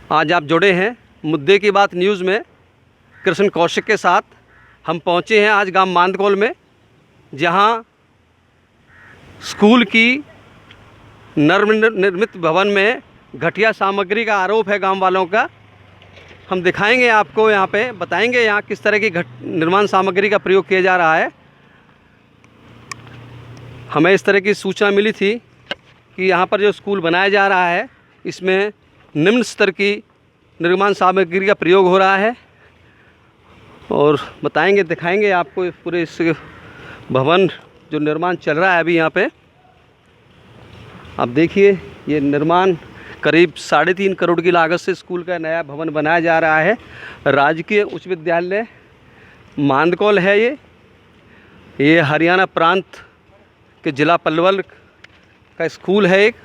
आज आप जुड़े हैं मुद्दे की बात न्यूज़ में कृष्ण कौशिक के साथ। हम पहुंचे हैं आज गांव मांदकोल में, जहां स्कूल की नवनिर्मित भवन में घटिया सामग्री का आरोप है गांव वालों का। हम दिखाएंगे आपको, यहाँ पे बताएंगे यहाँ किस तरह की निर्माण सामग्री का प्रयोग किया जा रहा है। हमें इस तरह की सूचना मिली थी कि यहाँ पर जो स्कूल बनाया जा रहा है इसमें निम्न स्तर की निर्माण सामग्री का प्रयोग हो रहा है, और बताएंगे दिखाएंगे आपको पूरे इस भवन जो निर्माण चल रहा है अभी यहाँ पे। आप देखिए, ये निर्माण करीब 3.5 करोड़ की लागत से स्कूल का नया भवन बनाया जा रहा है। राजकीय उच्च विद्यालय मांदकोल है ये हरियाणा प्रांत के ज़िला पलवल का स्कूल है एक।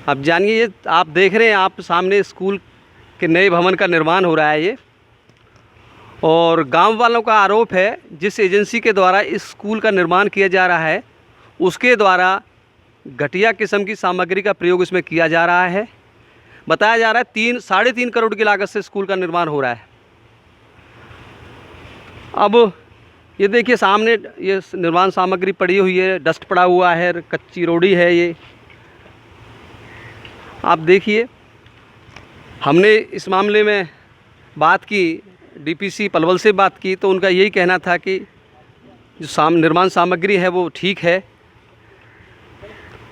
आप जानिए, ये आप देख रहे हैं आप सामने स्कूल के नए भवन का निर्माण हो रहा है ये, और गांव वालों का आरोप है जिस एजेंसी के द्वारा इस स्कूल का निर्माण किया जा रहा है उसके द्वारा घटिया किस्म की सामग्री का प्रयोग इसमें किया जा रहा है। बताया जा रहा है 3.5 करोड़ की लागत से स्कूल का निर्माण हो रहा है। अब ये देखिए सामने ये निर्माण सामग्री पड़ी हुई है, डस्ट पड़ा हुआ है, कच्ची रोड़ी है ये। आप देखिए, हमने इस मामले में बात की, डीपीसी पलवल से बात की, तो उनका यही कहना था कि जो निर्माण सामग्री है वो ठीक है,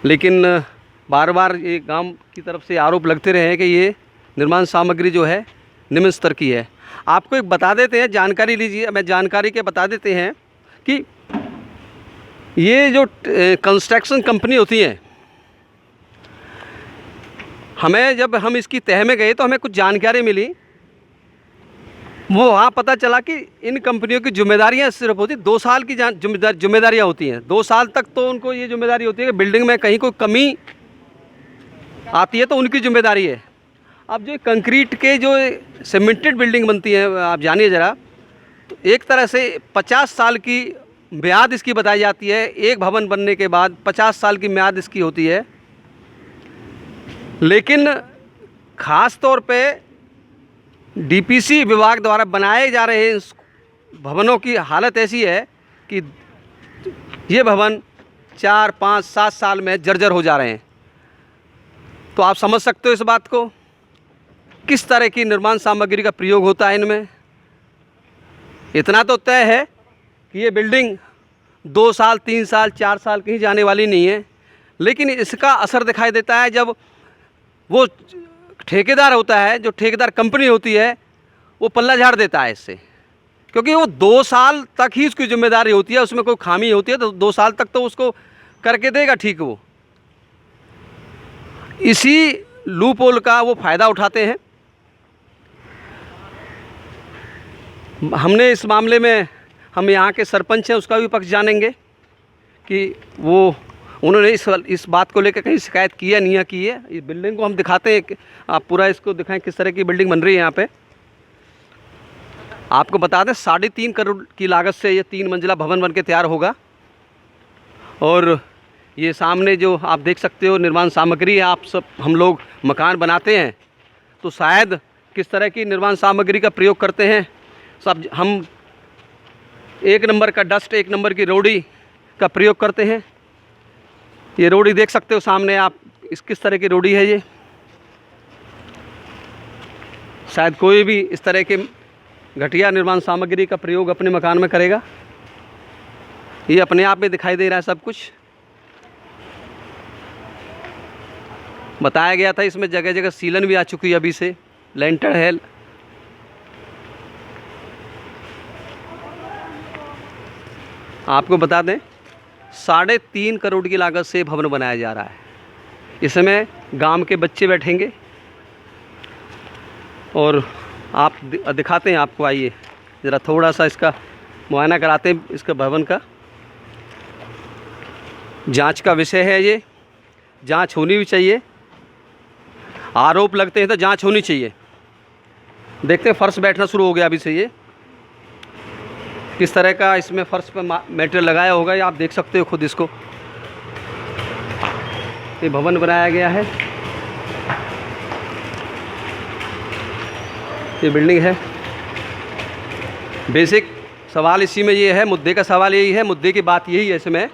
लेकिन बार बार ये गांव की तरफ से आरोप लगते रहे हैं कि ये निर्माण सामग्री जो है निम्न स्तर की है। आपको एक बता देते हैं, जानकारी लीजिए, मैं जानकारी के बता देते हैं कि ये जो कंस्ट्रक्शन कंपनी होती हैं, हमें जब हम इसकी तह में गए तो हमें कुछ जानकारी मिली। वो वहाँ पता चला कि इन कंपनियों की जिम्मेदारियाँ सिर्फ होती 2 साल की जिम्मेदारियाँ होती हैं। 2 साल तक तो उनको ये जिम्मेदारी होती है कि बिल्डिंग में कहीं कोई कमी आती है तो उनकी जिम्मेदारी है। अब जो कंक्रीट के जो सीमेंटेड बिल्डिंग बनती है, आप जानिए ज़रा, तो एक तरह से 50 साल की म्याद इसकी बताई जाती है। एक भवन बनने के बाद 50 साल की म्याद इसकी होती है, लेकिन ख़ास तौर पे डीपीसी विभाग द्वारा बनाए जा रहे भवनों की हालत ऐसी है कि ये भवन 4, 5, 7 साल में जर्जर हो जा रहे हैं। तो आप समझ सकते हो इस बात को, किस तरह की निर्माण सामग्री का प्रयोग होता है इनमें। इतना तो तय है कि ये बिल्डिंग 2 साल, 3 साल, 4 साल कहीं जाने वाली नहीं है, लेकिन इसका असर दिखाई देता है जब वो ठेकेदार होता है, जो ठेकेदार कंपनी होती है, वो पल्ला झाड़ देता है इससे, क्योंकि वो 2 साल तक ही उसकी जिम्मेदारी होती है। उसमें कोई खामी होती है तो 2 साल तक तो उसको करके देगा ठीक। वो इसी लूप होल का वो फ़ायदा उठाते हैं। हमने इस मामले में, हम यहाँ के सरपंच हैं, उसका भी पक्ष जानेंगे कि उन्होंने इस बात को लेकर कहीं शिकायत की है नहीं की है। इस बिल्डिंग को हम दिखाते हैं, आप पूरा इसको दिखाएं किस तरह की बिल्डिंग बन रही है यहाँ पे। आपको बता दें 3.5 करोड़ की लागत से ये 3 मंजिला भवन बन के तैयार होगा। और ये सामने जो आप देख सकते हो निर्माण सामग्री है, हम लोग मकान बनाते हैं तो शायद किस तरह की निर्माण सामग्री का प्रयोग करते हैं। सब हम 1 नंबर का डस्ट, 1 नंबर की रोड़ी का प्रयोग करते हैं। ये रोड़ी देख सकते हो सामने आप, किस तरह की रोड़ी है ये। शायद कोई भी इस तरह के घटिया निर्माण सामग्री का प्रयोग अपने मकान में करेगा। ये अपने आप में दिखाई दे रहा है सब कुछ। बताया गया था इसमें जगह जगह सीलन भी आ चुकी है, अभी से लेंटर है। आपको बता दें 3.5 करोड़ की लागत से भवन बनाया जा रहा है। इसमें गांव के बच्चे बैठेंगे और आप दिखाते हैं आपको, आइए ज़रा थोड़ा सा इसका मुआयना कराते हैं। इसका भवन का जांच का विषय है, ये जांच होनी भी चाहिए। आरोप लगते हैं तो जांच होनी चाहिए। देखते हैं, फर्श बैठना शुरू हो गया अभी से। ये किस तरह का इसमें फर्श पे मटेरियल लगाया होगा, ये आप देख सकते हो खुद इसको। ये भवन बनाया गया है। ये बिल्डिंग है। बेसिक सवाल इसी में ये है, मुद्दे का सवाल यही है, मुद्दे की बात यही है इसमें।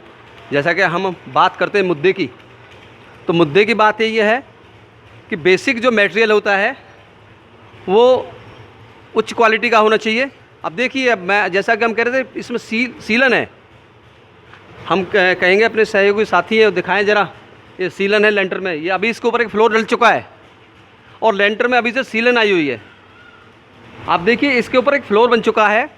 जैसा कि हम बात करते हैं मुद्दे की, तो मुद्दे की बात यही है कि बेसिक जो मटेरियल होता है वो उच्च क्वालिटी का होना चाहिए। अब देखिए, अब मैं जैसा कि हम कह रहे थे, इसमें सीलन है। हम कहेंगे अपने सहयोगी साथी है, दिखाएं ज़रा, ये सीलन है लेंटर में। ये अभी इसके ऊपर एक फ्लोर डल चुका है और लेंटर में अभी से सीलन आई हुई है। आप देखिए, इसके ऊपर एक फ्लोर बन चुका है।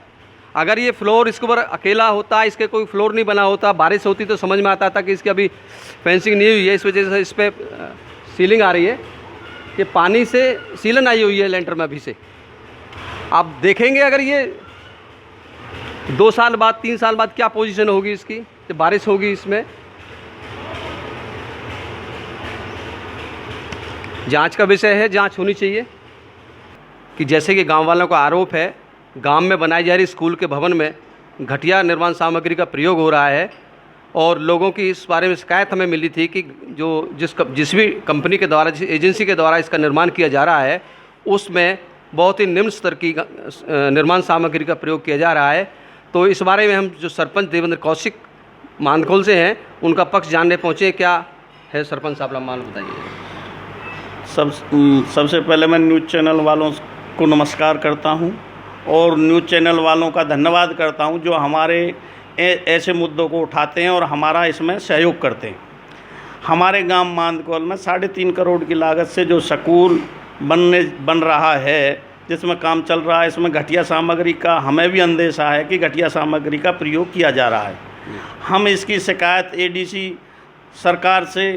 अगर ये फ्लोर इसके ऊपर अकेला होता, इसके कोई फ्लोर नहीं बना होता, बारिश होती तो समझ में आता था कि इसकी अभी फेंसिंग नहीं हुई है, इस वजह से इस पर सीलिंग आ रही है। ये पानी से सीलन आई हुई है लेंटर में अभी से। आप देखेंगे अगर ये 2 साल बाद 3 साल बाद क्या पोजीशन होगी इसकी, जब बारिश होगी इसमें। जांच का विषय है, जांच होनी चाहिए। कि जैसे कि गांव वालों का आरोप है, गांव में बनाई जा रही स्कूल के भवन में घटिया निर्माण सामग्री का प्रयोग हो रहा है और लोगों की इस बारे में शिकायत हमें मिली थी कि जिस भी कंपनी के द्वारा, जिस एजेंसी के द्वारा इसका निर्माण किया जा रहा है, उसमें बहुत ही निम्न स्तर की निर्माण सामग्री का प्रयोग किया जा रहा है। तो इस बारे में हम जो सरपंच देवेंद्र कौशिक मानखोल से हैं, उनका पक्ष जानने पहुँचे। क्या है सरपंच साहब, मान बताइए। सबसे पहले मैं न्यूज़ चैनल वालों को नमस्कार करता हूं और न्यूज़ चैनल वालों का धन्यवाद करता हूं जो हमारे ऐसे मुद्दों को उठाते हैं और हमारा इसमें सहयोग करते हैं। हमारे गांव मानकोल में 3.5 करोड़ की लागत से जो स्कूल बन रहा है, जिसमें काम चल रहा है, इसमें घटिया सामग्री का हमें भी अंदेशा है कि घटिया सामग्री का प्रयोग किया जा रहा है। हम इसकी शिकायत एडीसी सरकार से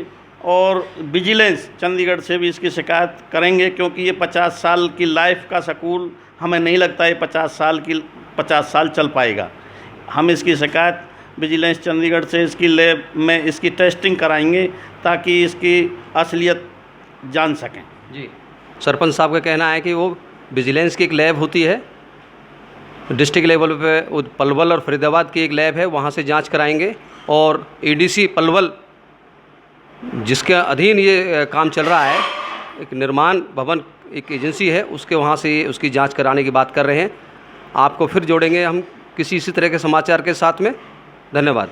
और विजिलेंस चंडीगढ़ से भी इसकी शिकायत करेंगे, क्योंकि ये 50 साल की लाइफ का स्कूल हमें नहीं लगता ये 50 साल चल पाएगा। हम इसकी शिकायत विजिलेंस चंडीगढ़ से इसकी लैब में इसकी टेस्टिंग कराएंगे ताकि इसकी असलियत जान सकें। जी, सरपंच साहब का कहना है कि वो विजिलेंस की एक लैब होती है डिस्ट्रिक्ट लेवल पे, पलवल और फरीदाबाद की एक लैब है, वहाँ से जांच कराएंगे। और एडीसी पलवल जिसके अधीन ये काम चल रहा है, एक निर्माण भवन एक एजेंसी है, उसके वहाँ से उसकी जांच कराने की बात कर रहे हैं। आपको फिर जोड़ेंगे हम किसी इसी तरह के समाचार के साथ में। धन्यवाद।